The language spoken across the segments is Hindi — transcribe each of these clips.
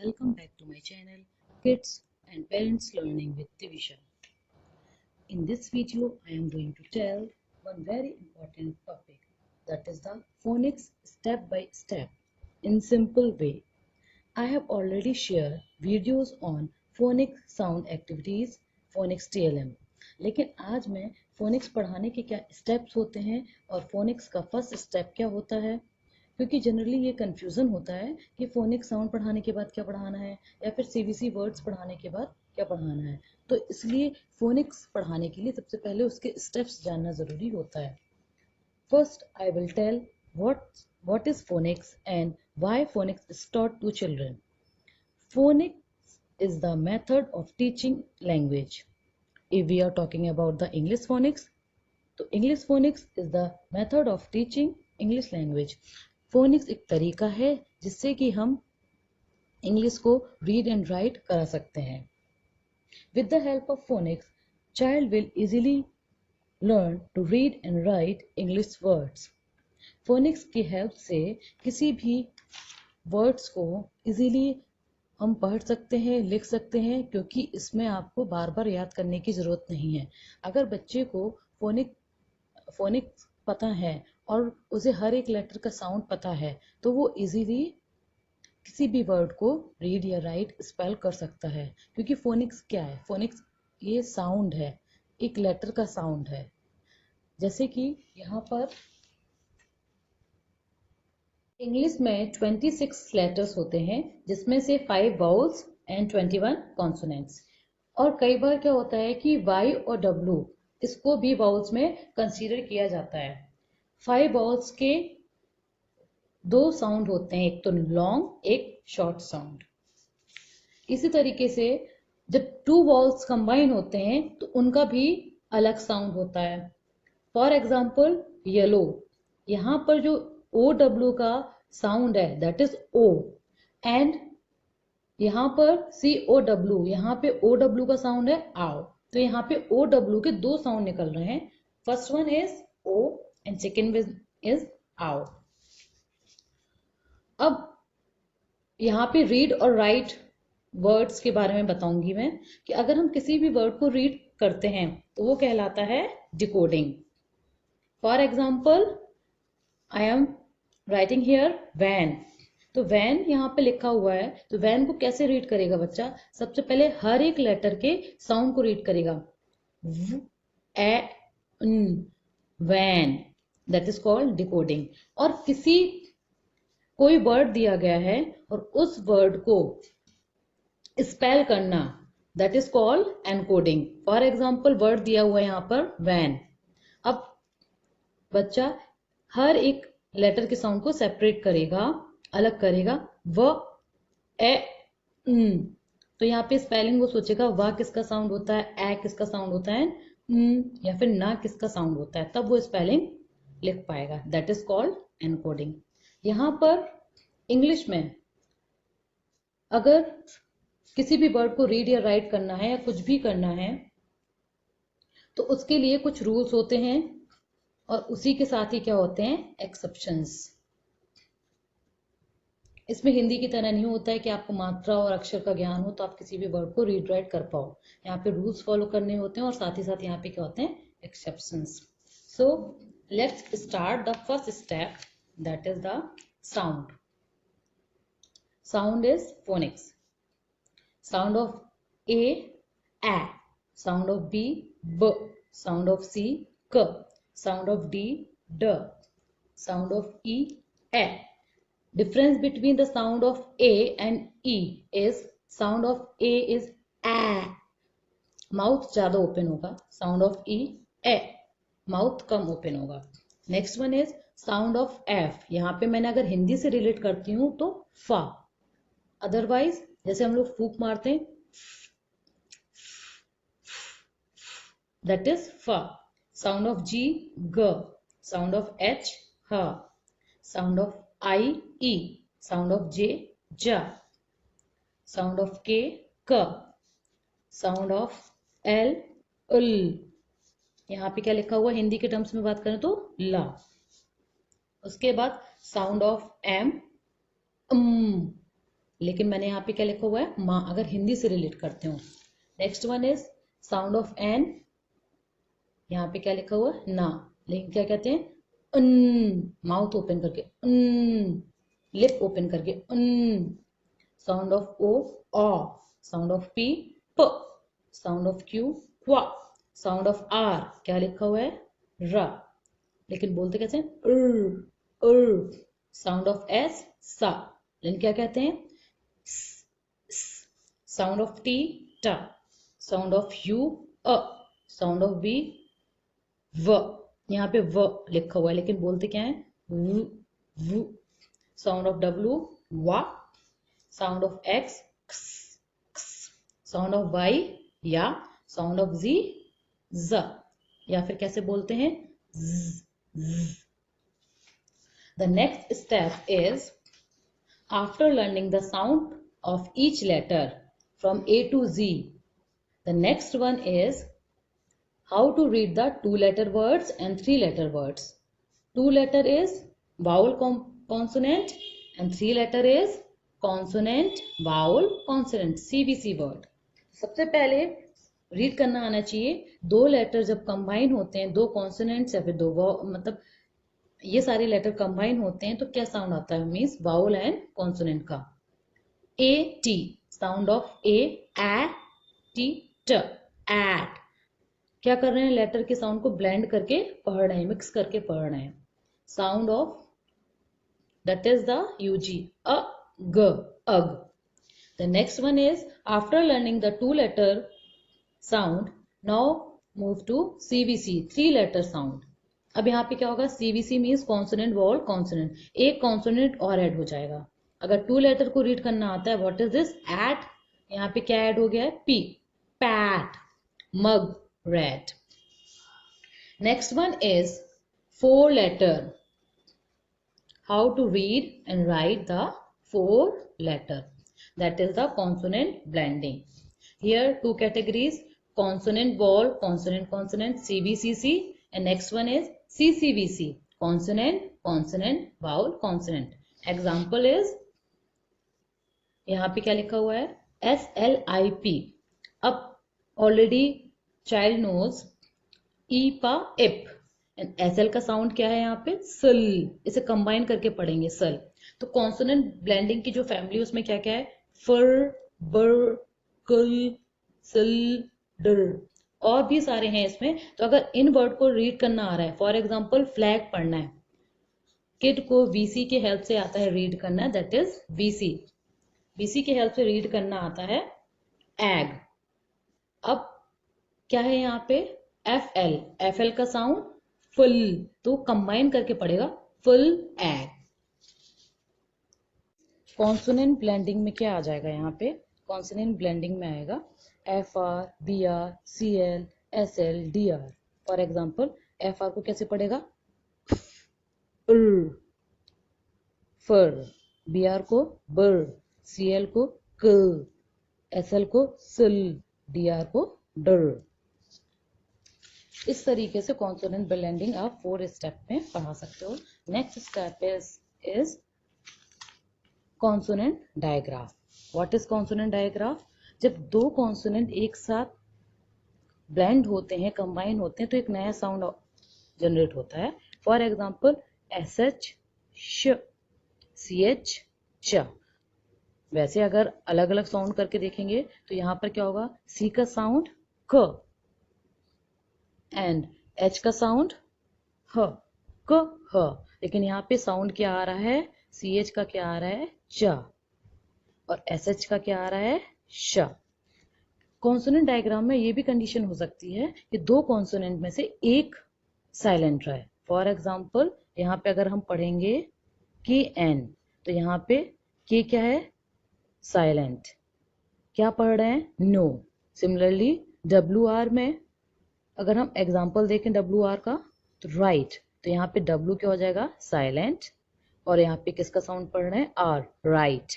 welcome back to my channel Kids and Parents Learning with Divisha. In this video, I am going to tell one very important topic, that is the phonics step by step in simple way. I have already shared videos on phonics sound activities, phonics TLM. लेकिन आज मैं phonics पढ़ाने के क्या steps होते हैं और phonics का first step क्या होता है, क्योंकि जनरली ये कंफ्यूजन होता है कि फोनिक साउंड पढ़ाने के बाद क्या पढ़ाना है या फिर सीबीसी वर्ड्स पढ़ाने के बाद क्या पढ़ाना है। तो इसलिए फोनिक्स पढ़ाने के लिए सबसे पहले उसके स्टेप्स जानना ज़रूरी होता है। First I will tell what is phonics and why phonics is taught to children. Phonics is the method of teaching language. If we are talking about the English phonics, तो English phonics is the method of teaching English language. Phoenix एक तरीका है जिससे कि हम इंग्लिश को रीड एंड राइट करा सकते हैं। With the help of phonics child will easily learn to read and write English words. Phonics की हेल्प से किसी भी वर्ड्स को इजीली हम पढ़ सकते हैं, लिख सकते हैं, क्योंकि इसमें आपको बार बार याद करने की ज़रूरत नहीं है। अगर बच्चे को फोनिक्स पता है और उसे हर एक लेटर का साउंड पता है तो वो इजीली किसी भी वर्ड को रीड या राइट स्पेल कर सकता है। क्योंकि फोनिक्स क्या है? फोनिक्स ये साउंड है, एक लेटर का साउंड है। जैसे कि यहाँ पर इंग्लिश में 26 लेटर्स होते हैं, जिसमें से 5 वाउल्स एंड 21 कॉन्सोनेंट्स। और कई बार क्या होता है कि वाई और डब्ल्यू इसको भी वाउल्स में कंसीडर किया जाता है। 5 वाउल्स के 2 साउंड होते हैं, एक तो लॉन्ग, एक शॉर्ट साउंड। इसी तरीके से जब 2 वाउल्स कंबाइन होते हैं तो उनका भी अलग साउंड होता है। फॉर एग्जाम्पल येलो, यहाँ पर जो ओ डब्ल्यू का साउंड है दैट इज ओ, एंड यहाँ पर सी ओ डब्ल्यू, यहाँ पे ओ डब्ल्यू का साउंड है आओ। तो यहाँ पे ओ डब्ल्यू के 2 साउंड निकल रहे हैं। First one is O and second is आओ। अब यहाँ पे रीड और राइट वर्ड्स के बारे में बताऊंगी मैं कि अगर हम किसी भी वर्ड को रीड करते हैं तो वो कहलाता है decoding. For example I am writing here van, तो वैन यहाँ पे लिखा हुआ है, तो वैन को कैसे रीड करेगा बच्चा? सबसे पहले हर एक लेटर के साउंड को रीड करेगा। व, a, van, that is called decoding. और कोई वर्ड दिया गया है और उस वर्ड को स्पेल करना, that is called encoding. For example word दिया हुआ है यहाँ पर वैन। अब बच्चा हर एक लेटर के साउंड को सेपरेट करेगा, अलग करेगा। व, ए, तो यहाँ पे स्पेलिंग वो सोचेगा वाह किसका साउंड होता है, ए किसका साउंड होता है, या फिर ना किसका साउंड होता है, तब वो स्पेलिंग लिख पाएगा। That is called encoding. यहाँ पर इंग्लिश में अगर किसी भी वर्ड को रीड या राइट करना है या कुछ भी करना है तो उसके लिए कुछ रूल्स होते हैं और उसी के साथ ही क्या होते हैं, एक्सेप्शंस। इसमें हिंदी की तरह नहीं होता है कि आपको मात्रा और अक्षर का ज्ञान हो तो आप किसी भी वर्ड को रीड राइट कर पाओ। यहाँ पे रूल्स फॉलो करने होते हैं और साथ ही साथ यहाँ पे क्या होते हैं, exceptions. So let's start the first step, that is the sound. Sound is phonics. Sound of A, sound of B, ब, साउंड ऑफ सी, क, साउंड ऑफ डी, ड, साउंड ऑफ ई, ए। Difference between the sound of A and E is sound of A is A, mouth ज्यादा ओपन होगा, साउंड ऑफ E ए, माउथ कम ओपन होगा। Next one is sound of F। यहाँ पे मैंने अगर हिंदी से रिलेट करती हूँ तो फा, अदरवाइज जैसे हम लोग फूक मारते हैं दैट इज फा। साउंड ऑफ G ग, साउंड ऑफ H ह, sound of I E, sound of J जा, साउंड ऑफ K क, साउंड ऑफ L उल। यहाँ पे क्या लिखा हुआ हिंदी के टर्म्स में बात करें तो ला। उसके बाद साउंड ऑफ M लेकिन मैंने यहाँ पे क्या लिखा हुआ है, माँ, अगर हिंदी से रिलेट करते हो। Next one is sound of N, यहाँ पे क्या लिखा हुआ है, ना, लेकिन क्या कहते हैं, माउथ ओपन करके लिप ओपन करके साउंड ऑफ ओ, ऑ, साउंड ऑफ पी, प, साउंड ऑफ क्यू, क्वा, साउंड ऑफ आर क्या लिखा हुआ है, र, लेकिन बोलते कैसे हैं, साउंड ऑफ एस, सा, लेकिन क्या कहते हैं, साउंड ऑफ टी, टा, साउंड ऑफ यू, अ, साउंड ऑफ बी, व, यहाँ पे व लिखा हुआ है लेकिन बोलते क्या है, व, साउंड ऑफ डब्ल्यू, वा, sound of X, sound of Y, या, साउंड ऑफ जी, ज, या फिर कैसे बोलते हैं, z. The next step is after learning the sound of each letter from A to Z, the next one is how to read the 2-letter words and 3-letter words. 2-letter is vowel consonant and 3-letter is consonant vowel consonant, CVC word. सबसे पहले रीड करना आना चाहिए, 2 लेटर जब कंबाइन होते हैं, 2 कॉन्सोनेंट्स या फिर 2 मतलब ये सारे लेटर कंबाइन होते हैं तो क्या साउंड आता है, मीन्स वाउल एंड कॉन्सोनेंट का। A T, sound of A, T, ट, एट, क्या कर रहे हैं, लेटर के साउंड को ब्लेंड करके पढ़ रहे हैं, मिक्स करके पढ़ रहे हैं। Sound of, that is the यूजी, अ, ग, अग। The next one is after learning the 2-letter sound, now move to CVC, 3-letter sound. अब यहाँ पे क्या होगा, CVC means consonant vowel consonant, एक कॉन्सोनेंट और ऐड हो जाएगा। अगर 2 लेटर को रीड करना आता है, व्हाट इज दिस, एट, यहाँ पे क्या ऐड हो गया है, P, pat, mug, red. Next one is 4-letter, how to read and write the 4-letter, that is the consonant blending. Here 2 categories, consonant vowel, consonant consonant, CVCC, and next one is CCVC, consonant consonant vowel consonant. Example is, यहाँ पे क्या लिखा हुआ है, SLIP। अब ऑलरेडी चाइल्ड नोज ई पा इप, एंड SL का साउंड क्या है यहाँ पे, सल, इसे कंबाइन करके पढ़ेंगे, सल। तो कॉन्सोनेंट ब्लेंडिंग की जो फैमिली उसमें क्या क्या है, फर, बर, कल, सल, डर, और भी सारे हैं इसमें। तो अगर इन वर्ड को रीड करना आ रहा है, फॉर एग्जांपल फ्लैग पढ़ना है, किड को VC के हेल्प से आता है रीड करना, दैट इज VC। VC के हेल्प से रीड करना आता है एग। अब क्या है यहाँ पे, FL, FL का साउंड फुल, तो कंबाइन करके पढ़ेगा, फुल एग। कॉन्सोनेंट ब्लेंडिंग में क्या आ जाएगा, यहाँ पे कॉन्सोनेंट ब्लेंडिंग में आएगा FR, BR, CL, SL, DR। For example FR को कैसे पढ़ेगा, फर, BR को बर, CL को क, SL को सल, DR को डर। इस तरीके से कॉन्सोनेंट ब्लेंडिंग आप 4 स्टेप में पढ़ा सकते हो। Next step is consonant digraph. What is consonant digraph, जब 2 कॉन्सोनेंट एक साथ ब्लेंड होते हैं, कंबाइन होते हैं, तो एक नया साउंड जनरेट होता है। फॉर एग्जाम्पल SH, श, CH, च। वैसे अगर अलग अलग साउंड करके देखेंगे तो यहाँ पर क्या होगा, C का साउंड क, एंड H का साउंड ह, क, ह, लेकिन यहाँ पे साउंड क्या आ रहा है, CH का क्या आ रहा है, च, और SH का क्या आ रहा है, श। कॉन्सोनेंट डायग्राम में ये भी कंडीशन हो सकती है कि 2 कॉन्सोनेंट में से एक साइलेंट रहे। फॉर एग्जाम्पल यहाँ पे अगर हम पढ़ेंगे KN, तो यहाँ पे K क्या है, साइलेंट, क्या पढ़ रहे हैं, नो। सिमिलरली WR में अगर हम एग्जाम्पल देखें WR का, तो राइट, तो यहाँ पे W क्या हो जाएगा, साइलेंट, और यहाँ पे किसका साउंड पढ़ रहे हैं, R, राइट।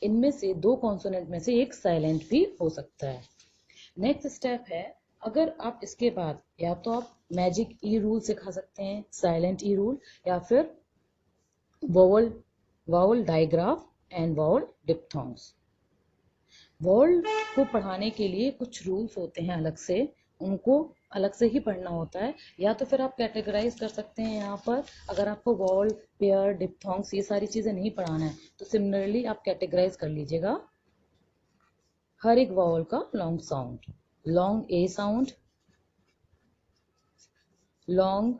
इनमें से 2 कॉन्सोनेंट में से एक साइलेंट भी हो सकता है। नेक्स्ट स्टेप है, अगर आप इसके बाद या तो आप मैजिक ई रूल सिखा सकते हैं, साइलेंट ई रूल, या फिर vowel digraph, and vowel diphthongs. Vowel को पढ़ाने के लिए कुछ रूल्स होते हैं अलग से, उनको अलग से ही पढ़ना होता है, या तो फिर आप कैटेगराइज कर सकते हैं यहाँ पर। अगर आपको वॉवल, पेयर, डिप्थोंग्स ये सारी चीज़ें नहीं पढ़ाना है तो सिमिलरली आप कैटेगराइज कर लीजिएगा। हर एक वॉवल का long sound, long A sound, long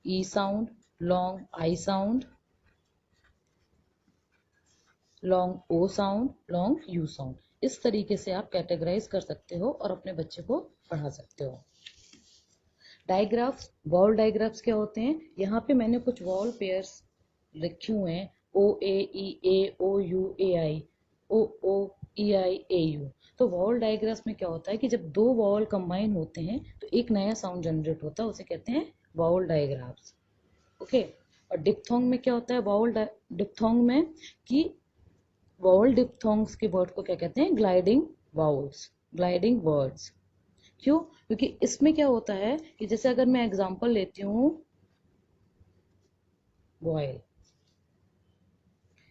E sound, long I sound, long O sound, long U sound. इस तरीके से आप कैटेगराइज कर सकते हो और अपने बच्चे को पढ़ा सकते हो। डायग्राफ्स, वॉवल डायग्राफ्स क्या होते हैं? यहाँ पे मैंने कुछ वॉवल पेयर्स लिखे हुए हैं, O A E A, O U A I, O O E I A U. तो वॉवल डायग्राफ्स में क्या होता है कि जब दो वॉवल कंबाइन होते हैं तो एक नया साउंड जनरेट होता है, उसे कहते हैं वॉवल डायग्राफ्स। ओके। और डिप्थोंग में क्या होता है? वॉवल डिप्थोंग में कि वॉवल डिप्थोंग्स के वर्ड को क्या कहते हैं? Gliding vowels, gliding words. क्यों? क्योंकि इसमें क्या होता है कि जैसे अगर मैं एग्जांपल लेती हूँ बॉयल,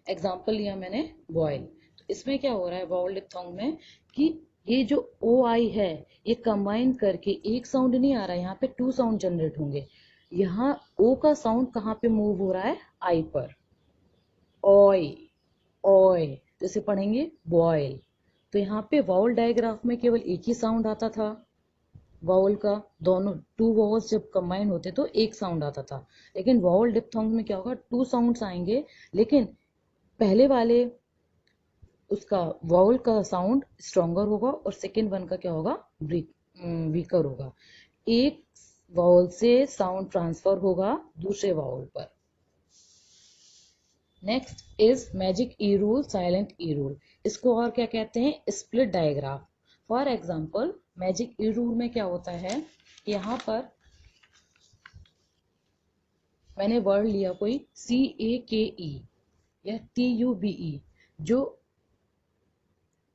एग्जांपल लिया मैंने बॉयल, तो इसमें क्या हो रहा है वॉवल डिप्थोंग में कि ये जो ओ आई है ये कंबाइन करके एक साउंड नहीं आ रहा है, यहाँ पे टू साउंड जनरेट होंगे। यहाँ ओ का साउंड कहाँ पे मूव हो रहा है? आई पर। ऑय, ऑय, तो इसे पढ़ेंगे बॉयल। तो यहाँ पे वॉवल डायग्राफ में केवल एक ही साउंड आता था वॉवल का, दोनों टू वॉवल्स जब कंबाइन होते तो एक साउंड आता था। लेकिन वॉवल डिप्थोंग में क्या होगा? टू साउंड्स आएंगे, लेकिन पहले वाले उसका वॉवल का साउंड स्ट्रॉन्गर होगा और सेकेंड वन का क्या होगा? वीकर होगा। एक वॉवल से साउंड ट्रांसफर होगा दूसरे वॉवल पर। Next is magic E rule, silent E rule. इसको और क्या कहते हैं? Split digraph. For example magic E rule में क्या होता है? यहाँ पर मैंने वर्ड लिया कोई CAKE या TUBE, जो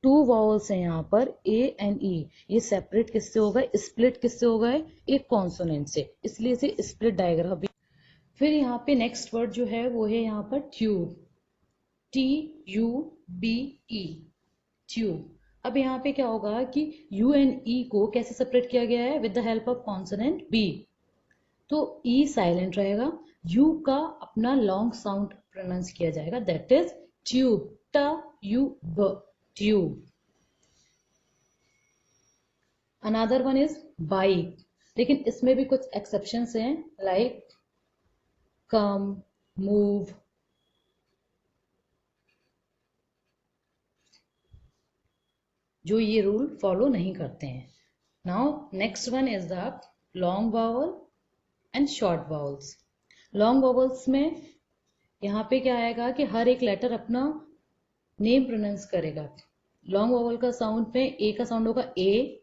टू वॉवल्स हैं यहाँ पर A एंड E, ये सेपरेट किससे हो गए? स्प्लिट किससे हो गए? एक कॉन्सोनेंट से, इसलिए इसे स्प्लिट डायग्राफ भी। फिर यहाँ पे नेक्स्ट वर्ड जो है वो है यहाँ पर ट्यूब, TUBE, ट्यूब। अब यहाँ पे क्या होगा कि U एंड E को कैसे सेपरेट किया गया है? With the help of consonant B। तो E साइलेंट रहेगा, U का अपना लॉन्ग साउंड प्रोनाउंस किया जाएगा, that is tube, TUB, tube. Another one is bike, लेकिन इसमें भी कुछ एक्सेप्शंस हैं, लाइक कम, मूव, जो ये रूल फॉलो नहीं करते हैं। Now next one is the long vowel and short vowels. Long vowels में यहाँ पे क्या आएगा कि हर एक लेटर अपना नेम प्रोनाउंस करेगा। लॉन्ग वावल का साउंड में ए का साउंड होगा ए,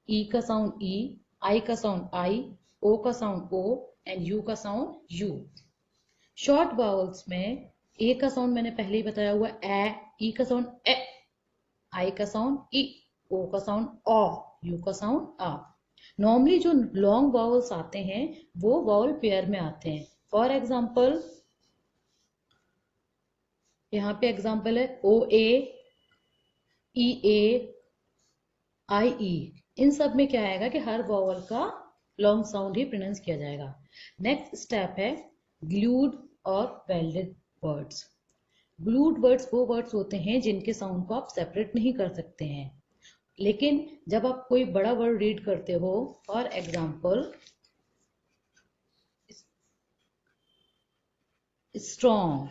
ई का साउंड ई, आई का साउंड आई, ओ का साउंड ओ एंड यू का साउंड यू। शॉर्ट वावल्स में ए का साउंड मैंने पहले ही बताया हुआ ए, ई का साउंड ए, आई का साउंड ई, ओ का साउंड ओ, यू का साउंड आ। नॉर्मली जो लॉन्ग वावल्स आते हैं वो वावल पेयर में आते हैं। फॉर एग्जाम्पल यहाँ पे एग्जाम्पल है ओ ए, ई ए, आई ई। इन सब में क्या आएगा कि हर वावल का लॉन्ग साउंड ही प्रोनाउंस किया जाएगा। नेक्स्ट स्टेप है ग्लूड और वेल्डेड वर्ड्स। ग्लूड वर्ड्स वो वर्ड्स होते हैं जिनके साउंड को आप सेपरेट नहीं कर सकते हैं, लेकिन जब आप कोई बड़ा वर्ड रीड करते हो, फॉर एग्जाम्पल स्ट्रॉन्ग,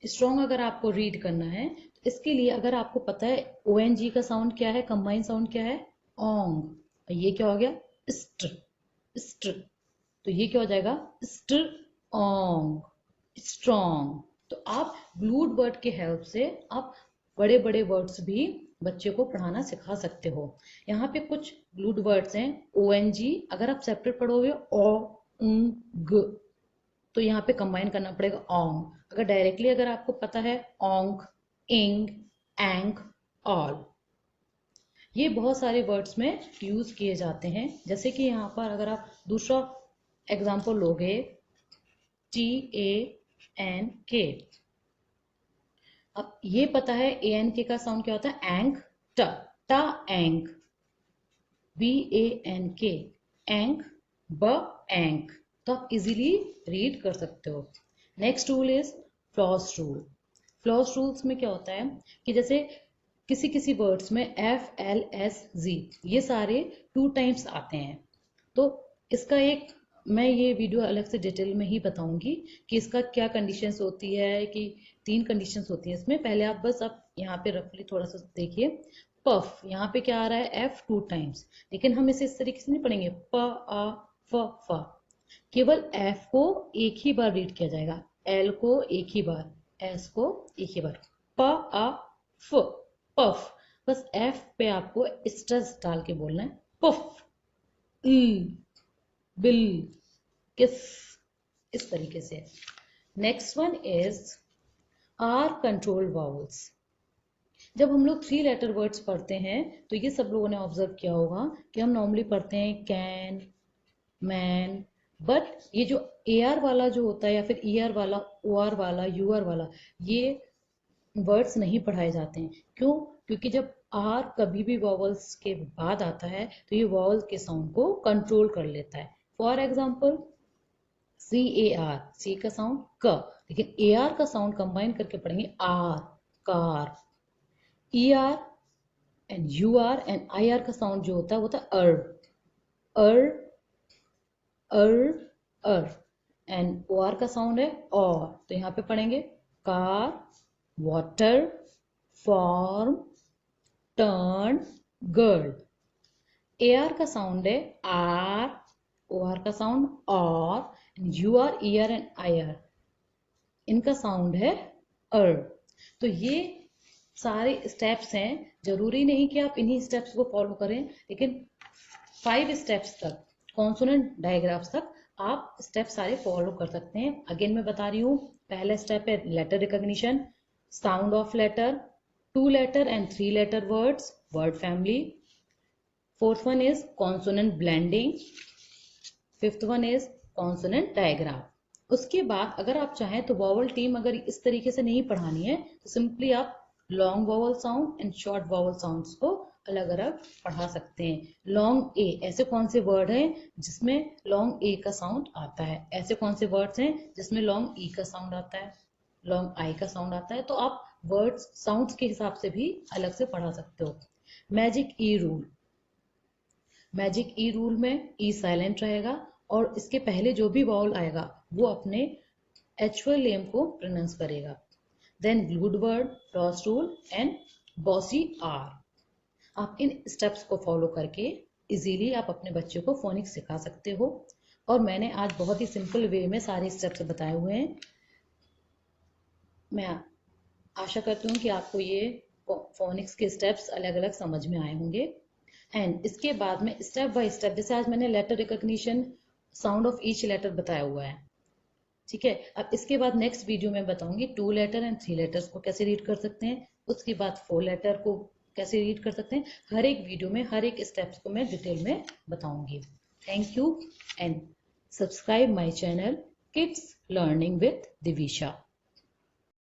स्ट्रॉन्ग अगर आपको रीड करना है तो इसके लिए अगर आपको पता है ONG का साउंड क्या है, कंबाइन साउंड क्या है? ओंग। ये क्या हो गया? स्ट, स्ट, तो ये क्या हो जाएगा? स्ट ओंग, स्ट्रॉन्ग। तो आप ग्लूड वर्ड के हेल्प से आप बड़े बड़े वर्ड्स भी बच्चे को पढ़ाना सिखा सकते हो। यहाँ पे कुछ ग्लूड वर्ड्स हैं। ONG अगर आप सेपरेट पढ़ोगे ओ, ग, तो यहाँ पे कंबाइन करना पड़ेगा ओंग। अगर डायरेक्टली अगर आपको पता है ओंग, इंग, एंग, ऑल, ये बहुत सारे वर्ड्स में यूज किए जाते हैं। जैसे कि यहाँ पर अगर आप दूसरा एग्जाम्पल लोगे TANK, अब ये पता है ANK का साउंड क्या होता है, एंक, टा एंक, BANK, एंक, ब एंक। तो आप इजीली रीड कर सकते हो। Next rule is floss rule. Floss rules में क्या होता है कि जैसे किसी किसी वर्ड्स में FLSZ ये सारे 2 टाइम्स आते हैं, तो इसका एक मैं ये वीडियो अलग से डिटेल में ही बताऊंगी कि इसका क्या कंडीशंस होती है, कि 3 कंडीशंस होती है इसमें। पहले आप बस आप यहाँ पे रफली थोड़ा सा देखिए। पफ, यहाँ पे क्या आ रहा है, F 2 टाइम्स, लेकिन हम इसे इस तरीके से नहीं पढ़ेंगे प आ फ। केवल F को एक ही बार रीड किया जाएगा, L को एक ही बार, S को एक ही बार, प आ फ, पफ। बस F पे आपको स्ट्रेस डाल के बोलना है, पफ, बिल, किस, इस तरीके से। Next one is R control vowels. जब हम लोग 3 लेटर वर्ड्स पढ़ते हैं तो ये सब लोगों ने ऑब्जर्व किया होगा कि हम नॉर्मली पढ़ते हैं कैन, मैन, बट ये जो AR वाला जो होता है या फिर ER वाला, OR वाला, UR वाला, ये वर्ड्स नहीं पढ़ाए जाते हैं। क्यों? क्योंकि जब R कभी भी वॉवल्स के बाद आता है तो ये वॉवल के साउंड को कंट्रोल कर लेता है। फॉर एग्जाम्पल CAR, C का साउंड क, लेकिन AR का साउंड कंबाइन करके पढ़ेंगे R, car. ER and UR and IR का साउंड जो होता है वो होता है अर, अर एंड OR का साउंड है और। तो यहाँ पे पढ़ेंगे car, water, form, turn, girl. AR का साउंड है आर, OR का साउंड और, UR, ER एंड IR इनका साउंड है अर। तो ये सारे स्टेप्स हैं, जरूरी नहीं कि आप इन्हीं स्टेप्स को फॉलो करें, लेकिन 5 स्टेप्स तक, कॉन्सोनेंट डायग्राफ्स तक आप स्टेप सारे फॉलो कर सकते हैं। अगेन मैं बता रही हूँ, पहला स्टेप है letter recognition, sound of letter, 2 letter and 3 letter words, word family. 4th one is consonant blending, 5th one is consonant digraph. उसके बाद अगर आप चाहें तो वॉवल टीम अगर इस तरीके से नहीं पढ़ानी है तो सिंपली आप long vowel sound and short vowel sounds को अलग अलग पढ़ा सकते हैं। लॉन्ग ए, ऐसे कौन से वर्ड हैं जिसमें लॉन्ग ए का साउंड आता है, ऐसे कौन से वर्ड्स हैं जिसमें लॉन्ग ई का साउंड आता है, लॉन्ग आई का साउंड आता है। तो आप वर्ड्स साउंड्स के हिसाब से भी अलग से पढ़ा सकते हो। मैजिक ई रूल, मैजिक ई रूल में ई साइलेंट रहेगा और इसके पहले जो भी वाउल आएगा वो अपने एचुअल नेम को प्रोनाउंस करेगा। Then glued word, floss rule and bossy R. आप इन स्टेप्स को फॉलो करके इजीली आप अपने बच्चे को फोनिक्स सिखा सकते हो। और मैंने आज बहुत ही सिंपल वे में सारे स्टेप्स बताए हुए हैं। मैं आशा करती हूँ कि आपको ये फोनिक्स के स्टेप्स अलग अलग समझ में आए होंगे। एंड इसके बाद में स्टेप बाय स्टेप, जैसे आज मैंने letter recognition, sound of each letter बताया हुआ है, ठीक है। अब इसके बाद नेक्स्ट वीडियो में बताऊंगी 2 लेटर एंड 3 लेटर्स को कैसे रीड कर सकते हैं, उसके बाद 4 लेटर को कैसे रीड कर सकते हैं। हर एक वीडियो में हर एक स्टेप्स को मैं डिटेल में बताऊंगी। Thank you and subscribe my channel kids learning with Divisha.